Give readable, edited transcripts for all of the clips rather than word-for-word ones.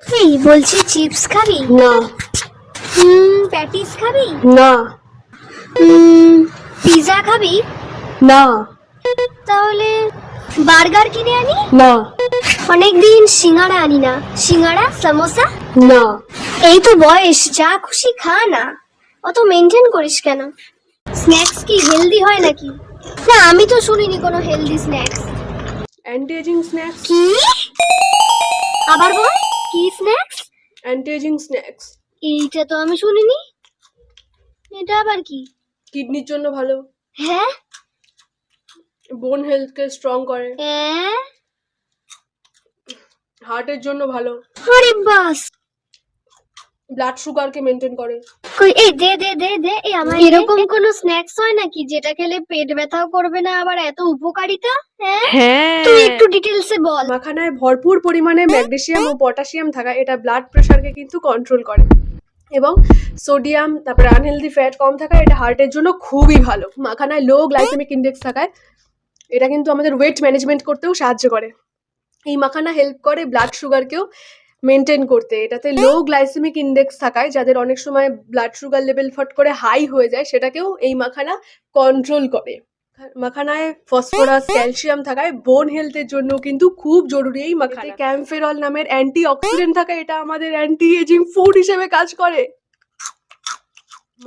এই বলছি চিপস খাবি? না। প্যাটিস খাবি? না। পিৎজা খাবি? না। তাহলে বার্গার কিনে আনি? না। অনেকদিন সিঙ্গাড়া আনি না, সিঙ্গাড়া সামোসা? না। এই তো বয়স, যা খুশি খা না, অত মেনটেন করিস কেন? স্ন্যাক্স কি হেলদি হয় নাকি? না, আমি তো শুনিনি কোনো healthy snacks. Anti ageing snacks. কি? আবার বল, কি স্ন্যাক্স? Anti ageing snacks. এইটা তো আমি শুনিনি, এটা আবার কি? কিডনির জন্য ভালো, হ্যাঁ? বোন হেলথকে স্ট্রং করে, হ্যাঁ? হার্টের জন্য ভালো, আরে বাস, ব্লাড সুগারকে মেনটেন করে। কই এই দে দে দে দে, এই আমার এরকম কোন স্ন্যাক্স হয় নাকি যেটা খেলে পেট ব্যথাও করবে না, আবার এত উপকারিতা? হ্যাঁ, হ্যাঁ, তুই একটু ডিটেইলসে বল। মাখানায় ভরপুর পরিমাণে ম্যাগনেসিয়াম ও পটাশিয়াম থাকা এটা ব্লাড প্রেশারকে কিন্তু কন্ট্রোল করে, এবং সোডিয়াম তারপরে আনহেলদি ফ্যাট কম থাকা এটা হার্টের জন্য খুবই ভালো। মাখানায় লো গ্লাইসেমিক ইন্ডেক্স থাকায় এটা কিন্তু আমাদের ওয়েট ম্যানেজমেন্ট করতেও সাহায্য করে। এই মাখানা হেল্প করে ব্লাড সুগারকেও মেনটেন করতে। এটাতে লো গ্লাইসেমিক ইন্ডেক্স থাকায় যাদের অনেক সময় ব্লাড সুগার লেভেল ফট করে হাই হয়ে যায় সেটাকেও এই মাখানা কন্ট্রোল করে। মাখানায় ফসফরাস ক্যালসিয়াম থাকায় বোন হেলথের জন্য কিন্তু খুব জরুরি এই মাখানা। ক্যাম্ফেরল নামের অ্যান্টি অক্সিডেন্ট থাকায় এটা আমাদের অ্যান্টি এজিং ফুড হিসেবে কাজ করে।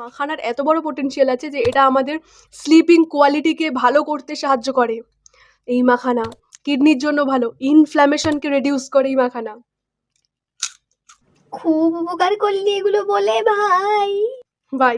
মাখানার এত বড় পোটেনশিয়াল আছে যে এটা আমাদের স্লিপিং কোয়ালিটিকে ভালো করতে সাহায্য করে। এই মাখানা কিডনির জন্য ভালো, ইনফ্ল্যামেশনকে রিডিউস করে এই মাখানা। খুব উপকার করলি এগুলো বলে ভাই। বাই।